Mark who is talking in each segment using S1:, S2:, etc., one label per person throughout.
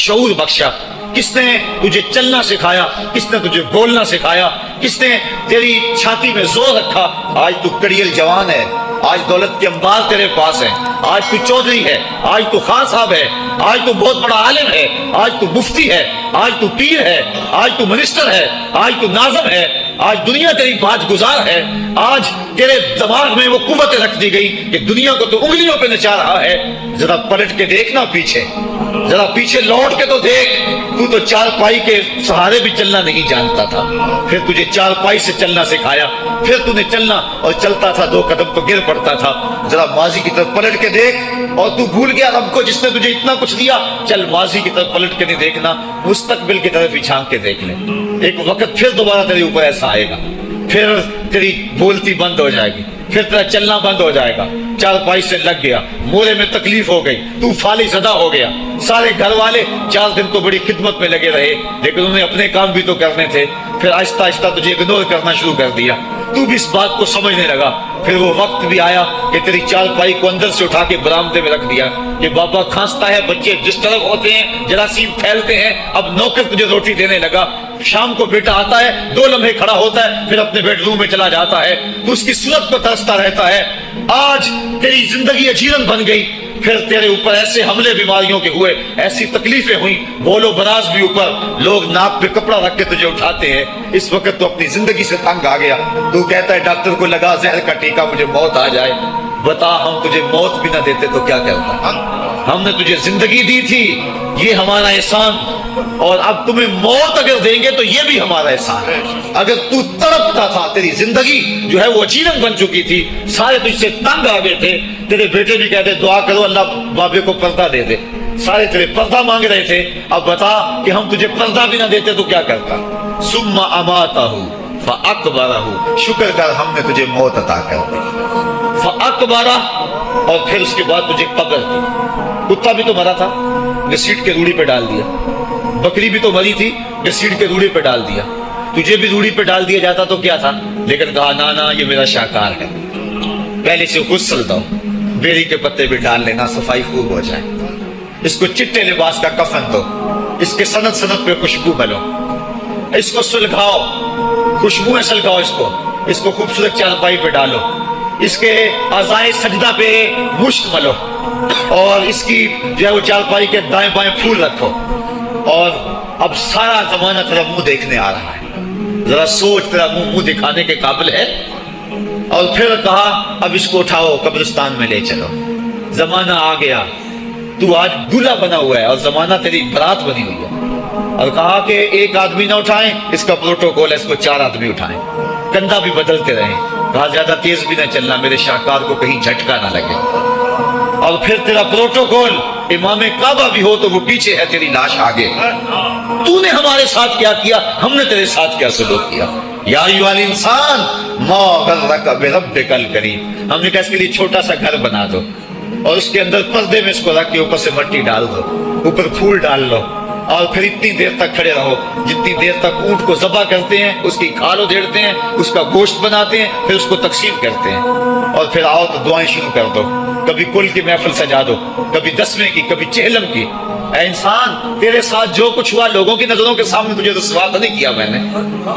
S1: شعور بخشا؟ کس نے تجھے چلنا سکھایا؟ کس نے تجھے بولنا سکھایا؟ کس نے تیری چھاتی میں زور رکھا؟ آج تو کڑیل جوان ہے، آج دولت کے انبار تیرے پاس ہیں، آج تو چودھری ہے، آج تو خان صاحب ہے، آج تو بہت بڑا عالم ہے، آج تو مفتی ہے، آج تو پیر ہے، آج تو منسٹر ہے، آج تو ناظم ہے، آج دنیا تیری بات گزار ہے، آج تیرے دماغ میں وہ قوت رکھ دی گئی کہ دنیا کو تو انگلیوں پہ نچا رہا ہے۔ ذرا پلٹ کے دیکھنا پیچھے، ذرا پیچھے لوٹ کے تو دیکھ، تو چار پائی کے سہارے بھی چلنا نہیں جانتا تھا، پھر تجھے چار پائی سے چلنا سکھایا، پھر تو نے چلنا اور چلتا تھا، دو قدم تو گر پڑتا تھا۔ ذرا ماضی کی طرف پلٹ کے دیکھ، اور تو بھول گیا رب کو جس نے تجھے اتنا کچھ دیا۔ چل ماضی کی طرف پلٹ کے نہیں دیکھنا، مستقبل کی طرف ہی جھانک کے دیکھ لے۔ ایک وقت پھر دوبارہ تیرے اوپر ایسا آئے گا، پھر تیری بولتی بند ہو جائے گی، پھر تیرا چلنا بند ہو جائے گا۔ چار پائی سے لگ گیا، مورے میں تکلیف ہو گئی، تو فالی زدہ ہو گیا۔ سارے گھر والے 4 دن تو بڑی خدمت میں لگے رہے، لیکن انہیں اپنے کام بھی تو کرنے تھے، پھر آہستہ آہستہ تجھے اگنور کرنا شروع کر دیا۔ تو بھی اس بات کو سمجھنے لگا۔ پھر وہ وقت بھی آیا کہ تیری چار پائی کو اندر سے اٹھا کے برآمدے میں رکھ دیا کہ بابا کھانستا ہے، بچے ڈسٹرب ہوتے ہیں، جراثیم پھیلتے ہیں، اب نوکر تجھے روٹی دینے لگا۔ شام کو بیٹا آتا ہے، 2 لمحے کھڑا ہوتا ہے، پھر اپنے بیڈ روم میں چلا جاتا ہے، تو اس کی صورت کو ترستا رہتا ہے۔ آج تیری زندگی اجیرن بن گئی، پھر تیرے اوپر ایسے حملے بیماریوں کے ہوئے، ایسی تکلیفیں ہوئیں، بولو براز بھی اوپر، لوگ ناک پہ کپڑا رکھ کے تجھے اٹھاتے ہیں۔ اس وقت تو اپنی زندگی سے تنگ آ گیا، تو کہتا ہے ڈاکٹر کو لگا زہر کا ٹیکہ، مجھے موت آ جائے۔ بتا ہم تجھے موت بھی نہ دیتے تو کیا کرتا؟ ہم نے تجھے زندگی دی تھی، یہ ہمارا احسان، اور اب تمہیں موت اگر دیں گے تو یہ بھی ہمارا احسان ہے۔ اگر تو تڑپتا تھا، تیری زندگی جو ہے وہ اچیرن بن چکی تھی، سارے تجھ سے تنگ آ گئے تھے، تیرے بیٹے بھی کہتے دعا کرو اللہ بابے کو پردہ دے دے، سارے تیرے پردہ مانگ رہے تھے، اب بتا کہ ہم تجھے پردہ بھی نہ دیتے تو کیا کرتا؟ ثم اماتہ فاکبرہ، شکر کر ہم نے تجھے موت عطا کر دی، فاکبرہ، اور پھر اس کے بعد تجھے قبر دی۔ کتا بھی تو مرا تھا، گھسیٹ کے روڑی پہ ڈال دیا، بکری بھی تو مری تھی، گھسیٹ کے روڑی پہ ڈال دیا، تجھے بھی روڑی پہ ڈال دیا جاتا تو کیا تھا؟ لیکن کہا نانا یہ میرا شاہکار ہے، پہلے سے غسل دو، بیری کے پتے بھی ڈال لینا، صفائی خوب ہو جائے، اس کو چٹے لباس کا کفن دو، اس کے سند سند پہ خوشبو ملو، اس کو سلگھاؤ، خوشبوئیں سلگھاؤ، اس کو خوبصورت چارپائی پہ ڈالو، اس کے اعضائے سجدہ پہ مشک ملو، اور اس کی جو ہے وہ چارپائی کے دائیں بائیں پھول رکھو، اور اب سارا زمانہ تیرا منہ دیکھنے آ رہا ہے، ذرا سوچ تیرا منہ دکھانے کے قابل ہے؟ اور پھر کہا اب اس کو اٹھاؤ قبرستان میں لے چلو، زمانہ آ گیا، تو آج دولہا بنا ہوا ہے اور زمانہ تیری برات بنی ہوئی ہے، اور کہا کہ ایک آدمی نہ اٹھائیں، اس کا پروٹوکول ہے اس کو 4 آدمی اٹھائیں، کندھا بھی بدلتے رہیں، کہا زیادہ تیز بھی نہ چلنا، میرے شاہکار کو کہیں جھٹکا نہ لگے، اور پھر تیرا پروٹوکول امام کعبہ بھی ہو تو وہ پیچھے ہے، تیری لاش آگے۔ تو نے ہمارے ساتھ کیا کیا، ہم نے تیرے ساتھ کیا سلوک کیا؟ یا ایھا الانسان ما غرک بربک الکریم، ہم نے کہا اس کے لیے چھوٹا سا گھر بنا دو، اور اس کے اندر پردے میں اس کو رکھ کے اوپر سے مٹی ڈال دو، اوپر پھول ڈال لو، اور پھر اتنی دیر تک کھڑے رہو جتنی دیر تک اونٹ کو ذبح کرتے ہیں، اس کی کھال ادھیڑتے ہیں، اس کا گوشت بناتے ہیں، پھر اس کو تقسیم کرتے ہیں، اور پھر آؤ تو دعائیں شروع کر دو، کبھی کل کی محفل سجا دو، کبھی 10ویں کی، کبھی چہلم کی۔ اے انسان تیرے ساتھ جو کچھ ہوا لوگوں کی نظروں کے سامنے تجھے رسوا تو نہیں کیا میں نے؟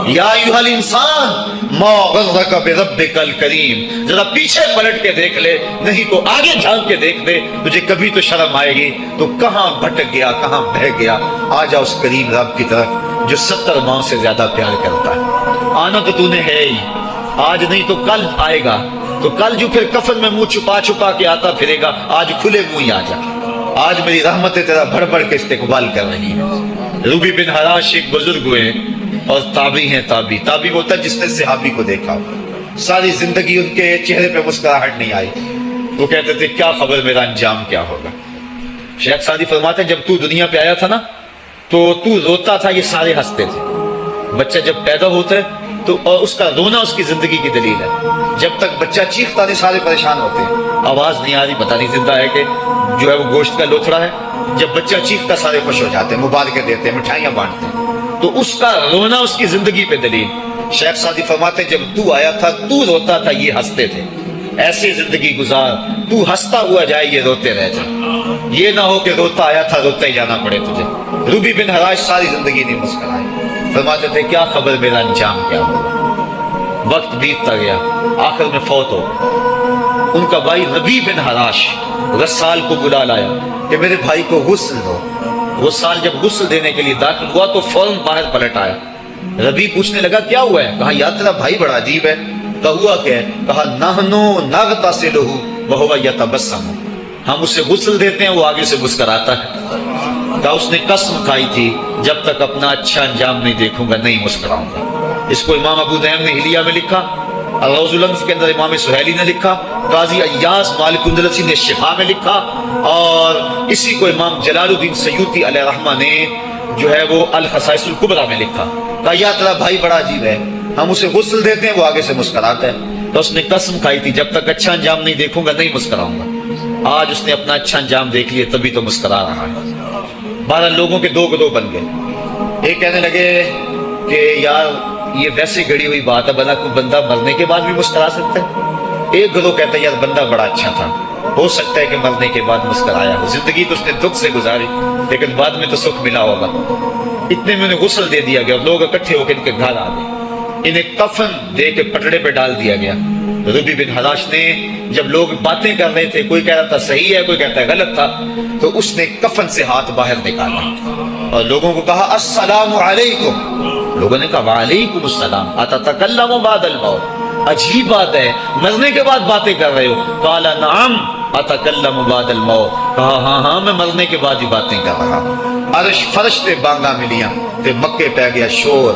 S1: یا ایھا الانسان ما غرک بربک الکریم، ذرا پیچھے پلٹ کے دیکھ لے، نہیں تو آگے جھانک کے دیکھ لے، تجھے کبھی تو شرم آئے گی، تو کہاں بھٹک گیا، کہاں بہہ گیا۔ آ جا اس کریم رب کی طرف جو 70 ماہ سے زیادہ پیار کرتا ہے۔ آنا تو تو نے ہے ہی، آج نہیں تو کل آئے گا، تو کل جو پھر کفن میں منہ چھپا چھپا کے آتا پھرے گا، آج کھلے منہ ہی آ جا۔ آج میری رحمتیں تیرا بڑھ بڑھ کے استقبال کر رہی ہیں۔ روبی بن حراش ایک بزرگ ہوئے اور تابعی ہیں، تابعی ہوتا ہے جس نے صحابی کو دیکھا ہو، ساری زندگی ان کے چہرے پہ مسکراہٹ نہیں آئی، وہ کہتے تھے کیا خبر میرا انجام کیا ہوگا۔ شیخ سعدی فرماتے ہیں جب تو دنیا پہ آیا تھا نا تو روتا تھا، یہ سارے ہنستے تھے۔ بچہ جب پیدا ہوتا ہے تو اور اس کا رونا اس کی زندگی کی دلیل ہے، جب تک بچہ چیختا نہیں سارے پریشان ہوتے ہیں، آواز نہیں آ رہی، پتہ نہیں زندہ ہے کہ جو ہے وہ گوشت کا لوتھڑا ہے، جب بچہ چیختا سارے خوش ہو جاتے ہیں، مبارکیں دیتے ہیں، مٹھائیاں بانٹتے ہیں، تو اس کا رونا اس کی زندگی پہ دلیل۔ شیخ سعدی فرماتے ہیں جب تو آیا تھا تو روتا تھا، یہ ہنستے تھے، ایسے زندگی گزار، تو ہنستا ہوا جائے یہ روتے رہ جائے۔ یہ نہ ہو کہ روتا آیا تھا روتا ہی جانا پڑے تجھے۔ ربی بن حراش ساری زندگی نہیں مسکرائے، فرماتے تھے کیا خبر میرا انجام کیا ہوگا۔ وقت بیتتا گیا، آخر میں فوت ہو گئے۔ ان کا بھائی ربی بن حراش رسال کو بلا لایا کہ میرے بھائی کو غسل دو۔ رسال جب غسل دینے کے لیے داخل ہوا تو فوراً باہر پلٹ آیا۔ ربی پوچھنے لگا کیا ہوا ہے؟ کہا یا تیرا بھائی بڑا عجیب ہے۔ کہا ہوا کیا ہے؟ کہا نحنو نغتسلہ وہو یتبسم، ہم اسے غسل دیتے ہیں وہ آگے سے مسکراتا ہے۔ کہا اس نے قسم کھائی تھی جب تک اپنا اچھا انجام نہیں دیکھوں گا نہیں مسکراؤں گا۔ اس کو امام ابو نعیم نے حلیہ میں لکھا، الروض الانف کے اندر امام سہیلی نے لکھا، قاضی ایاز مالک اندلسی نے شفا میں لکھا، اور اسی کو امام جلال الدین سیوطی علیہ رحمہ نے جو ہے وہ الخصائص الکبریٰ میں لکھا۔ کہا یا تیرا بھائی بڑا عجیب ہے، ہم اسے غسل دیتے ہیں وہ آگے سے مسکراتا ہے۔ تو اس نے قسم کھائی تھی جب تک اچھا انجام نہیں دیکھوں گا نہیں مسکراؤں گا۔ آج اس نے اپنا اچھا انجام دیکھ لیا تبھی تو مسکرا رہا ہے۔ 12 لوگوں کے 2 گروہ بن گئے۔ ایک کہنے لگے کہ یار یہ ویسے گڑی ہوئی بات ہے، بنا کوئی بندہ مرنے کے بعد بھی مسکرا سکتا ہے۔ ایک گروہ کہتا ہے یار بندہ بڑا اچھا تھا، ہو سکتا ہے کہ مرنے کے بعد مسکرایا ہو، زندگی تو اس نے دکھ سے گزاری لیکن بعد میں تو سکھ ملا ہوگا۔ اتنے میں انہیں غسل دے دیا گیا اور لوگ اکٹھے ہو کے ان کے گھر آ گئے۔ انہیں کفن دے کے پٹڑے پہ ڈال دیا گیا۔ ربی بن حراش نے جب لوگ باتیں کر رہے تھے، کوئی کہہ رہا تھا صحیح ہے کوئی کہتا ہے غلط تھا، تو اس نے کفن سے ہاتھ باہر نکالا اور لوگوں کو کہا السلام علیکم۔ لوگوں نے کہا وعلیکم السلام، اتتکلم بعد الموت، عجیب بات ہے مرنے کے بعد باتیں کر رہے ہو۔ قال نعم اتکلم بعد الموت، کہا ہاں میں مرنے کے بعد ہی باتیں کر رہا ہوں۔ عرش فرش تے بانگا ملیاں تے مکے پہ گیا شور،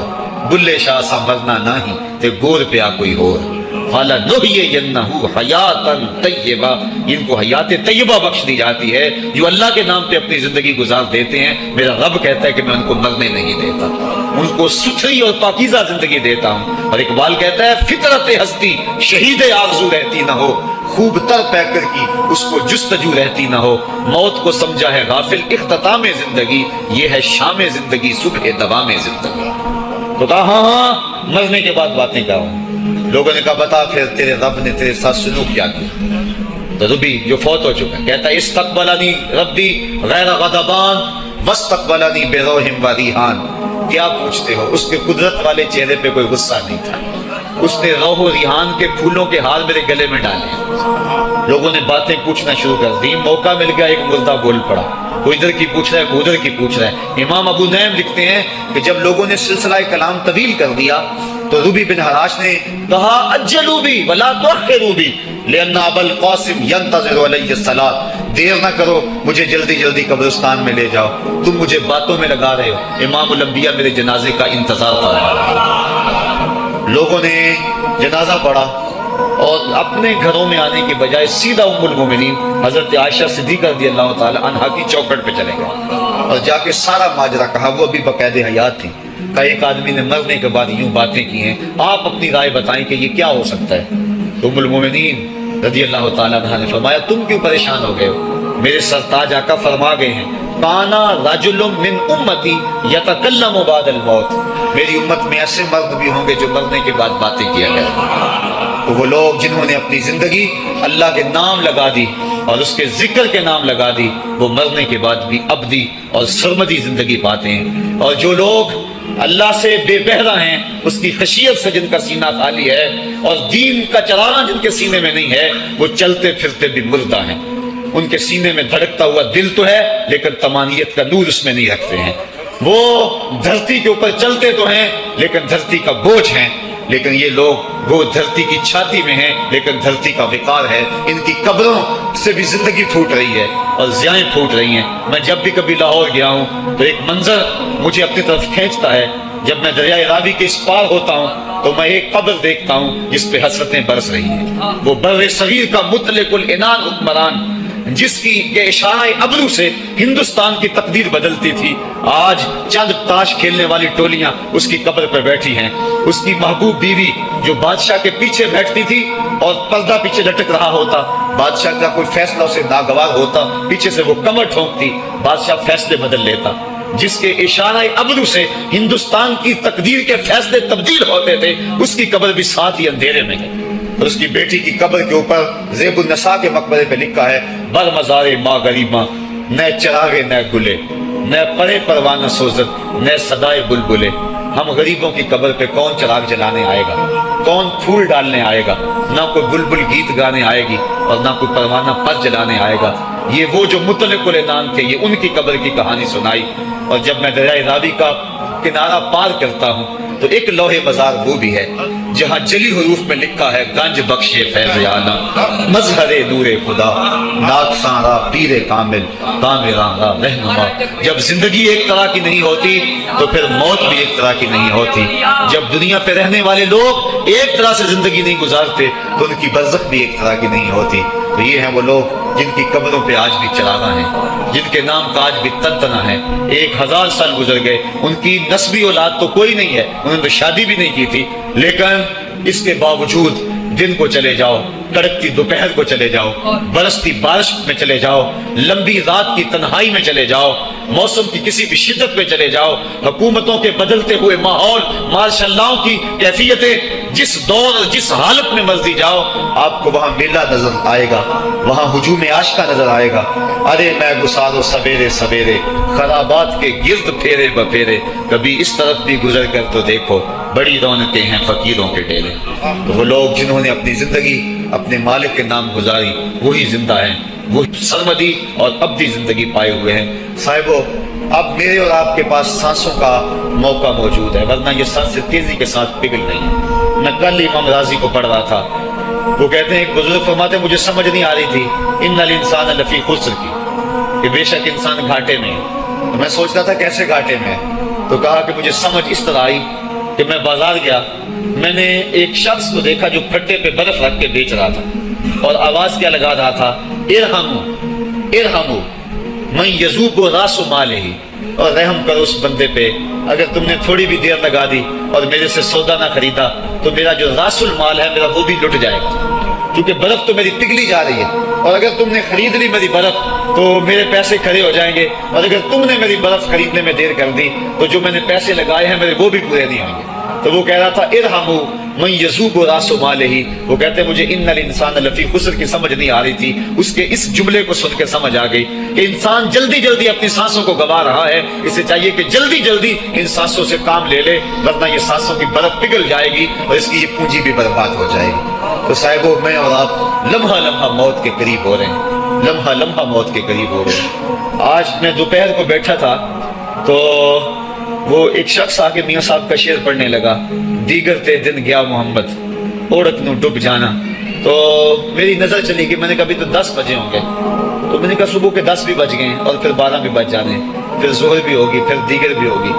S1: بلے شاہ سا مرنا نہیں تے گور پہ آ کوئی اور۔ فَلَنُحْيِيَنَّهُ حَيَاتًا طَيِّبَةً، ان کو حیات طیبہ بخش دی جاتی ہے جو اللہ کے نام پہ اپنی زندگی گزار دیتے ہیں۔ میرا رب کہتا ہے کہ میں ان کو مرنے نہیں دیتا، ان کو ستھری اور پاکیزہ زندگی دیتا ہوں۔ اور اقبال کہتا ہے فطرت ہستی شہید آرزو رہتی نہ ہو، خوب تر پیکر کی اس کو جستجو رہتی نہ ہو، موت کو سمجھا ہے غافل اختتام زندگی، یہ ہے شام زندگی صبح دوام زندگی۔ تو کہا ہاں مرنے کے بعد باتیں کروں۔ لوگوں نے کہا بتا پھر تیرے رب نے تیرے ساتھ سلوک کیا کیا؟ تو ربی جو فوت ہو چکا کہتا ہے استقبلنی ربی غیر غضبان واستقبلنی بروح و ریحان۔ کیا پوچھتے ہو؟ اس کے قدرت والے چہرے پہ کوئی غصہ نہیں تھا، اس نے روح و ریحان کے پھولوں کے ہار میرے گلے میں ڈالے۔ لوگوں نے باتیں پوچھنا شروع کر دی، موقع مل گیا ایک مردہ بول پڑا، کوئی ادھر کی پوچھ رہا ہے کوئی ادھر کی پوچھ رہا ہے۔ امام ابو نعیم لکھتے ہیں کہ جب لوگوں نے سلسلہ کلام طویل کر دیا تو ربی بن حراش نے کہا اجلوا بی ولا تؤخروا بی لان ابا القاسم ينتظر علی الصلاۃ، دیر نہ کرو مجھے جلدی جلدی قبرستان میں لے جاؤ، تم مجھے باتوں میں لگا رہے ہو، امام الانبیاء میرے جنازے کا انتظار فرما رہے ہیں۔ لوگوں نے جنازہ پڑھا اور اپنے گھروں میں آنے کے بجائے سیدھا ام المومنین حضرت عائشہ صدیقہ رضی اللہ تعالی عنہا کی چوکھٹ پہ چلے گئے اور جا کے سارا ماجرا کہا۔ وہ ابھی باقاعد حیات تھی، کہ ایک آدمی نے مرنے کے بعد یوں باتیں کی ہیں، آپ اپنی رائے بتائیں کہ یہ کیا ہو سکتا ہے۔ تو ام المومنین رضی اللہ تعالیٰ عنہ نے فرمایا تم کیوں پریشان ہو گئے ہو؟ میرے سرتاج آقا فرما گئے ہیں کانا رجل من امتی یتکلم بعد الموت، میری امت میں ایسے مرد بھی ہوں گے جو مرنے کے بعد باتیں کیا کریں۔ تو وہ لوگ جنہوں نے اپنی زندگی اللہ کے نام لگا دی اور اس کے ذکر کے نام لگا دی، وہ مرنے کے بعد بھی ابدی اور سرمدی زندگی پاتے ہیں۔ اور جو لوگ اللہ سے بے بہرہ ہیں، اس کی خشیت سے جن کا سینہ خالی ہے اور دین کا چراغاں جن کے سینے میں نہیں ہے، وہ چلتے پھرتے بھی مردہ ہیں۔ ان کے سینے میں دھڑکتا ہوا دل تو ہے لیکن تمانیت کا نور اس میں نہیں رکھتے ہیں۔ وہ دھرتی کے اوپر چلتے تو ہیں لیکن دھرتی کا بوجھ ہیں، لیکن یہ لوگ وہ دھرتی کی چھاتی میں ہیں لیکن دھرتی کا وقار ہے۔ ان کی قبروں سے بھی زندگی پھوٹ رہی ہے اور ضیائیں پھوٹ رہی ہیں۔ میں جب بھی کبھی لاہور گیا ہوں تو ایک منظر مجھے اپنی طرف کھینچتا ہے، جب میں دریائے راوی کے اس پار ہوتا ہوں تو میں ایک قبر دیکھتا ہوں جس پہ حسرتیں برس رہی ہیں۔ وہ بر صغیر کا مطلق العنان حکمران جس کی کے اشارہ ابرو سے ہندوستان کی تقدیر بدلتی تھی، آج چند تاش کھیلنے والی ٹولیاں اس کی قبر پر بیٹھی ہیں۔ اس کی محبوب بیوی جو بادشاہ کے پیچھے بیٹھتی تھی اور پردہ پیچھے لٹک رہا ہوتا، بادشاہ کا کوئی فیصلہ اسے ناگوار ہوتا، پیچھے سے وہ کمر ٹھونکتی، بادشاہ فیصلے بدل لیتا۔ جس کے اشارہ ابرو سے ہندوستان کی تقدیر کے فیصلے تبدیل ہوتے تھے، اس کی قبر بھی ساتھ ہی اندھیرے میں ہے۔ اور اس کی بیٹی کی قبر کے اوپر زیب النساء کے مقبرے پہ لکھا ہے بر مزار ماں غریباں نہ چراغے نہ گلے، نہ پرے پروانہ سوزت، نہ صدائے بلبلے۔ ہم غریبوں کی قبر پہ کون چراغ جلانے آئے گا، کون پھول ڈالنے آئے گا؟ نہ کوئی بلبل گیت گانے آئے گی اور نہ کوئی پروانہ پر جلانے آئے گا۔ یہ وہ جو مطلق العنان تھے، یہ ان کی قبر کی کہانی سنائی۔ اور جب میں دریائے راوی کا کنارہ پار کرتا ہوں تو ایک لوح مزار وہ بھی ہے جہاں جلی حروف میں لکھا ہے گنج بخشے فیض عالم، مظہر نور خدا، ناک سارا پیر کامل، کامراں رہنما۔ جب زندگی ایک طرح کی نہیں ہوتی تو پھر موت بھی ایک طرح کی نہیں ہوتی۔ جب دنیا پہ رہنے والے لوگ ایک طرح سے زندگی نہیں گزارتے تو ان کی برزخ بھی ایک طرح کی نہیں ہوتی۔ تو یہ ہیں وہ لوگ جن کی قبروں پہ آج بھی چراغاں ہیں، جن کے نام کا آج بھی تنتنا ہے۔ 1000 سال گزر گئے، ان کی نسبی اولاد تو کوئی نہیں ہے، انہوں نے تو شادی بھی نہیں کی تھی، لیکن اس کے باوجود دن کو چلے جاؤ، کڑکتی دوپہر کو چلے جاؤ، برستی بارش میں چلے جاؤ، لمبی رات کی تنہائی میں چلے جاؤ، موسم کی کسی بھی شدت میں چلے جاؤ، حکومتوں کے بدلتے ہوئے ماحول، مارشل لاؤ کی کیفیتیں، جس دور اور جس حالت میں مرضی جاؤ، آپ کو وہاں میلہ نظر آئے گا، وہاں ہجوم عاشقہ نظر آئے گا۔ ارے میں گسارو سویرے سویرے، خرابات کے گرد پھیرے بپھیرے، کبھی اس طرف بھی گزر کر تو دیکھو، بڑی رونقیں ہیں فقیروں کے ڈیرے۔ تو وہ لوگ جنہوں نے اپنی زندگی اپنے مالک کے نام گزاری وہی زندہ ہیں، وہ سرمدی اور ابدی زندگی پائے ہوئے ہیں۔ صاحبو، اب میرے اور آپ کے پاس سانسوں کا موقع موجود ہے، ورنہ یہ سانسیں تیزی کے ساتھ پگھل رہی ہیں۔ میں کل امام راضی کو پڑھ رہا تھا، وہ کہتے ہیں ایک بزرگ فرماتے ہیں مجھے سمجھ نہیں آ رہی تھی ان الانسان لفی خسر کی، کہ بے شک انسان گھاٹے میں ہے۔ تو میں سوچ رہا تھا کیسے گھاٹے میں ہے، تو کہا کہ مجھے سمجھ اس طرح آئی کہ میں بازار گیا، میں نے ایک شخص کو دیکھا جو پھٹے پہ برف رکھ کے بیچ رہا تھا، اور آواز کیا لگا رہا تھا، ارحمو ارحمو من یذوب راس مالہ، اور رحم کرو اس بندے پہ، اگر تم نے تھوڑی بھی دیر لگا دی اور میرے سے سودا نہ خریدا تو میرا جو راس المال ہے میرا وہ بھی لٹ جائے گا، کیونکہ برف تو میری پگھلی جا رہی ہے، اور اگر تم نے خرید لی میری برف تو میرے پیسے کھڑے ہو جائیں گے، اور اگر تم نے میری برف خریدنے میں دیر کر دی تو جو میں نے پیسے لگائے ہیں میرے وہ بھی پورے نہیں ہوں گے۔ تو وہ کہہ رہا تھا ارحمو من یذوب راس مالہ، وہ کہتے ہیں مجھے ان الانسان لفی خسر کی سمجھ نہیں آ رہی تھی، اس کے اس جملے کو سن کے سمجھ آ گئی کہ انسان جلدی جلدی اپنی سانسوں کو گوا رہا ہے، اسے چاہیے کہ جلدی جلدی ان سانسوں سے کام لے لے، ورنہ یہ سانسوں کی برف پگھل جائے گی اور اس کی یہ پونجی بھی برباد ہو جائے گی۔ تو صاحبو، میں اور آپ لمحہ لمحہ موت کے قریب ہو رہے ہیں، لمحہ لمحہ موت کے قریب ہو رہے ہیں۔ آج میں دوپہر کو بیٹھا تھا تو وہ ایک شخص آ کے میاں صاحب کا شعر پڑھنے لگا، دیگر تے دن گیا محمد اوڑک نو ڈب جانا، تو میری نظر چلی کہ میں نے کہا ابھی تو 10 بجے ہوں گے، تو میں نے کہا صبح کے 10 بھی بج گئے اور پھر 12 بھی بج جانے، پھر ظہر بھی ہوگی، پھر دیگر بھی ہوگی،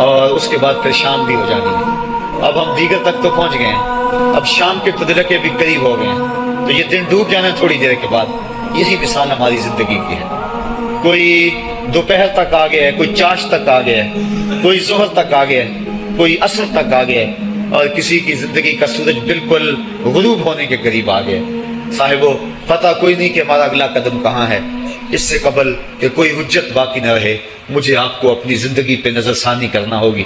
S1: اور اس کے بعد پھر شام بھی ہو جانی ہے۔ اب ہم دیگر تک تو پہنچ گئے ہیں، اب شام کے قدرے بھی قریب ہو گئے ہیں، تو یہ دن ڈوب جانا تھوڑی دیر کے بعد۔ یہی مثال ہماری زندگی کی ہے، کوئی دوپہر تک آ گیا ہے، کوئی چاش تک آ گیا ہے، کوئی ظہر تک آ گیا ہے، کوئی عصر تک آ گیا ہے، اور کسی کی زندگی کا سورج بالکل غروب ہونے کے قریب آ گیا ہے۔ صاحبو، پتہ کوئی نہیں کہ ہمارا اگلا قدم کہاں ہے۔ اس سے قبل کہ کوئی حجت باقی نہ رہے، مجھے آپ کو اپنی زندگی پہ نظر ثانی کرنا ہوگی،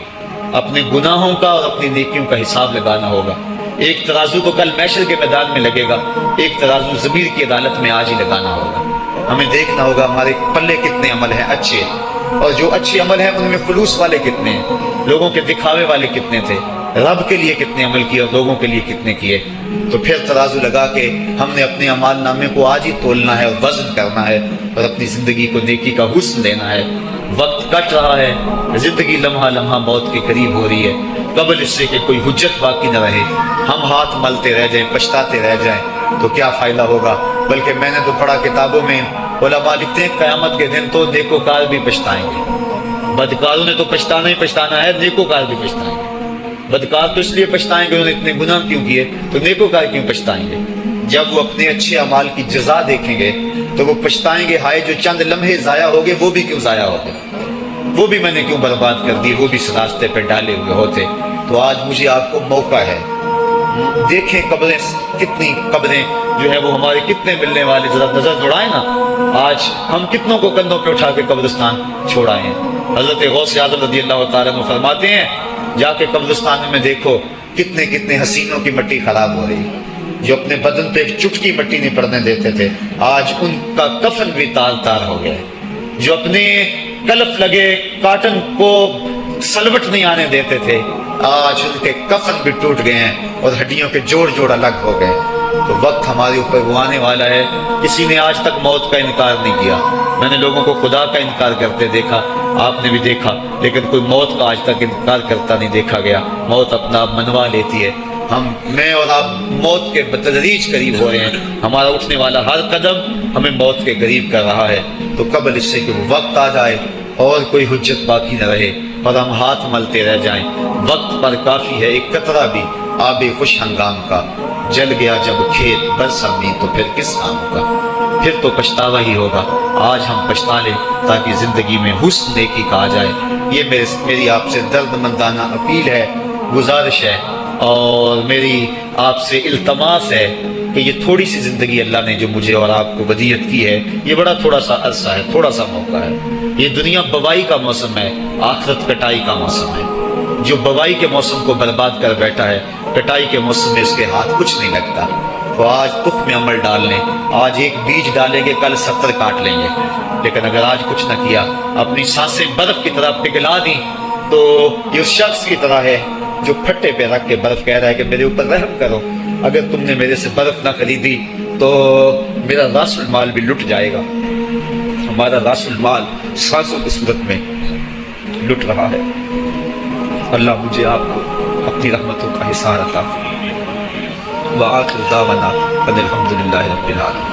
S1: اپنے گناہوں کا اور اپنی نیکیوں کا حساب لگانا ہوگا۔ ایک ترازو تو کل محشر کے میدان میں لگے گا، ایک ترازو ضمیر کی عدالت میں آج ہی لگانا ہوگا۔ ہمیں دیکھنا ہوگا ہمارے پلے کتنے عمل ہیں اچھے، اور جو اچھے عمل ہیں ان میں خلوص والے کتنے ہیں، لوگوں کے دکھاوے والے کتنے تھے، رب کے لیے کتنے عمل کیے اور لوگوں کے لیے کتنے کیے۔ تو پھر ترازو لگا کے ہم نے اپنے اعمال نامے کو آج ہی تولنا ہے اور وزن کرنا ہے، اور اپنی زندگی کو نیکی کا حسن دینا ہے۔ وقت کٹ رہا ہے، زندگی لمحہ لمحہ موت کے قریب ہو رہی ہے، قبل اس سے کہ کوئی حجت باقی نہ رہے، ہم ہاتھ ملتے رہ جائیں، پچھتاتے رہ جائیں تو کیا فائدہ ہوگا۔ بلکہ میں نے تو پڑھا کتابوں میں، علماء لکھتے ہیں قیامت کے دن تو نیکوکار بھی پچھتائیں گے۔ بدکاروں نے تو پچھتانا ہی پچھتانا ہے، نیکوکار بھی پچھتائیں گے۔ بدکار تو اس لیے پچھتائیں گے انہوں نے اتنے گناہ کیوں کیے، تو نیکوکار کیوں پچھتائیں گے؟ جب وہ اپنے اچھے اعمال کی جزا دیکھیں گے تو وہ پچھتائیں گے، ہائے جو چند لمحے ضائع ہو گئے وہ بھی کیوں ضائع ہو گئے، وہ بھی میں نے کیوں برباد کر دی، وہ بھی اس راستے پہ ڈالے ہوئے ہوتے۔ تو آج مجھے آپ کو موقع ہے، دیکھیں قبریں کتنی، قبریں جو ہے وہ ہمارے کتنے ملنے والے، ذرا نظر دوڑائیں نا، آج ہم کتنوں کو کندھوں پہ اٹھا کے قبرستان چھوڑائے ہیں۔ حضرت غوث اعظم رضی اللہ تعالیٰ عنہ فرماتے ہیں، جا کے قبرستان میں دیکھو کتنے کتنے حسینوں کی مٹی خراب ہو رہی ہے، جو اپنے بدن پہ ایک چٹکی مٹی نہیں پڑنے دیتے تھے، آج ان کا کفن بھی تار تار ہو گیا ہے۔ جو اپنے کلف لگے کاٹن کو سلوٹ نہیں آنے دیتے تھے، آج ان کے کفن بھی ٹوٹ گئے ہیں اور ہڈیوں کے جوڑ جوڑ الگ ہو گئے۔ تو وقت ہمارے اوپر وہ آنے والا ہے، کسی نے آج تک موت کا انکار نہیں کیا۔ میں نے لوگوں کو خدا کا انکار کرتے دیکھا، آپ نے بھی دیکھا، لیکن کوئی موت کا آج تک انکار کرتا نہیں دیکھا گیا۔ موت اپنا آپ منوا لیتی ہے۔ میں اور آپ موت کے بتدریج قریب ہو رہے ہیں، ہمارا اٹھنے والا ہر قدم ہمیں موت کے قریب کر رہا ہے۔ تو قبل اس سے کہ وہ وقت آ جائے اور کوئی حجت باقی نہ رہے اور ہم ہاتھ ملتے رہ جائیں، وقت پر کافی ہے ایک قطرہ بھی آب خوش ہنگام کا۔ جل گیا جب کھیت برسا میں تو پھر کس کام کا، پھر تو پچھتاوا ہی ہوگا۔ آج ہم پچھتا لیں تاکہ زندگی میں حسن نیکی کا آ جائے۔ یہ میری آپ سے درد مندانہ اپیل ہے، گزارش ہے، اور میری آپ سے التماس ہے کہ یہ تھوڑی سی زندگی اللہ نے جو مجھے اور آپ کو ودیعت کی ہے، یہ بڑا تھوڑا سا عرصہ ہے، تھوڑا سا موقع ہے۔ یہ دنیا بوائی کا موسم ہے، آخرت کٹائی کا موسم ہے۔ جو بوائی کے موسم کو برباد کر بیٹھا ہے، کٹائی کے موسم میں اس کے ہاتھ کچھ نہیں لگتا۔ تو آج تخم میں عمل ڈال لیں، آج ایک بیج ڈالیں گے، کل 70 کاٹ لیں گے۔ لیکن اگر آج کچھ نہ کیا، اپنی سانسیں برف کی طرح پگھلا دیں، تو یہ اس شخص کی طرح ہے جو پھٹے پہ رکھ کے برف کہہ رہا ہے کہ میرے اوپر رحم کرو، اگر تم نے میرے سے برف نہ خریدی تو میرا راس المال بھی لٹ جائے گا۔ ہمارا راس المال سانسوں کی صورت میں لٹ رہا ہے۔ اللہ مجھے آپ کو اپنی رحمتوں کا حصار عطا فرمائے۔ وآخر دعوانا ان الحمد للہ رب العالمین۔